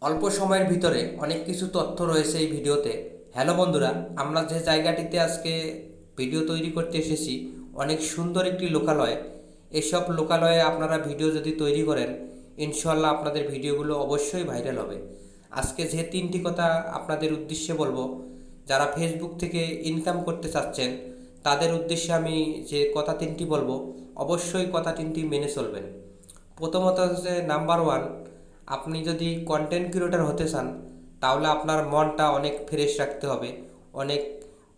অল্প সময়ের ভিতরে অনেক কিছু তথ্য রয়েছে এই ভিডিওতে। হ্যালো বন্ধুরা, আমরা যে জায়গাটিতে আজকে ভিডিও তৈরি করতে এসেছি অনেক সুন্দর একটি লোকালয়। এসব লোকালয়ে আপনারা ভিডিও যদি তৈরি করেন, ইনশাল্লাহ আপনাদের ভিডিওগুলো অবশ্যই ভাইরাল হবে। আজকে যে তিনটি কথা আপনাদের উদ্দেশ্যে বলবো, যারা ফেসবুক থেকে ইনকাম করতে চাচ্ছেন তাদের উদ্দেশ্যে আমি যে কথা তিনটি বলবো, অবশ্যই কথা তিনটি মেনে চলবেন। প্রথমত হচ্ছে নাম্বার ওয়ান, আপনি যদি কন্টেন্ট ক্রিয়েটর হতে চান তাহলে আপনার মনটা অনেক ফ্রেশ রাখতে হবে, অনেক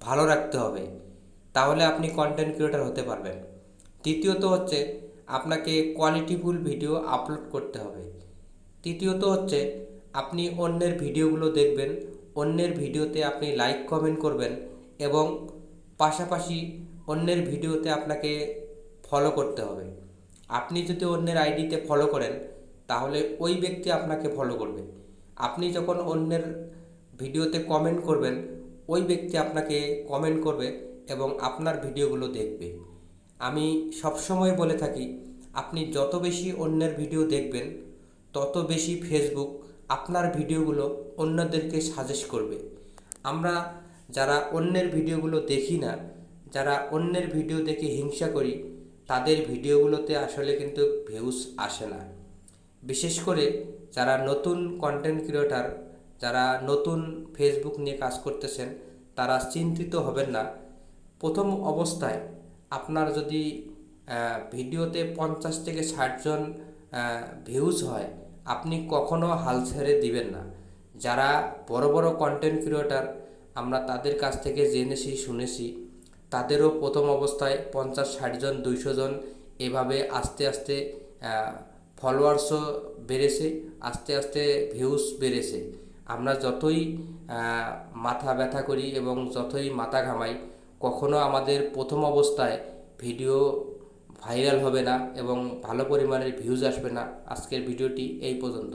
ভালো রাখতে হবে, তাহলে আপনি কন্টেন্ট ক্রিয়েটর হতে পারবেন। দ্বিতীয়ত হচ্ছে আপনাকে কোয়ালিটিফুল ভিডিও আপলোড করতে হবে। তৃতীয়ত হচ্ছে আপনি অন্যের ভিডিওগুলো দেখবেন, অন্যের ভিডিওতে আপনি লাইক কমেন্ট করবেন এবং পাশাপাশি অন্যের ভিডিওতে আপনাকে ফলো করতে হবে। আপনি যদি অন্যের আইডিতে ফলো করেন তাহলে ওই ব্যক্তি আপনাকে ফলো করবে। আপনি যখন অন্যের ভিডিওতে কমেন্ট করবেন, ওই ব্যক্তি আপনাকে কমেন্ট করবে এবং আপনার ভিডিওগুলো দেখবে। আমি সবসময় বলে থাকি, আপনি যত বেশি অন্যের ভিডিও দেখবেন তত বেশি ফেসবুক আপনার ভিডিওগুলো অন্যদেরকে সাজেস্ট করবে। আমরা যারা অন্যের ভিডিওগুলো দেখি না, যারা অন্যের ভিডিও দেখে হিংসা করি, তাদের ভিডিওগুলোতে আসলে কিন্তু ভিউজ আসে না। বিশেষ করে যারা নতুন কন্টেন্ট ক্রিয়েটর, যারা নতুন ফেসবুক নিয়ে কাজ করতেছেন, তারা চিন্তিত হবেন না। প্রথম অবস্থায় আপনার যদি ভিডিওতে 50 থেকে 60 জন ভিউজ হয়, আপনি কখনো হাল ছেড়ে দিবেন না। যারা বড় বড় কন্টেন্ট ক্রিয়েটর, আমরা তাদের কাছ থেকে জেনেছি শুনেছি, তাদেরও প্রথম অবস্থায় 50, 60 জন, 200 জন, এভাবে আস্তে আস্তে ফলোয়ার্সও বেড়েছে, আস্তে আস্তে ভিউজ বেড়েছে। আমরা যতই মাথা ব্যথা করি এবং যতই মাথা ঘামাই, কখনো আমাদের প্রথম অবস্থায় ভিডিও ভাইরাল হবে না এবং ভালো পরিমাণের ভিউজ আসবে না। আজকের ভিডিওটি এই পর্যন্ত।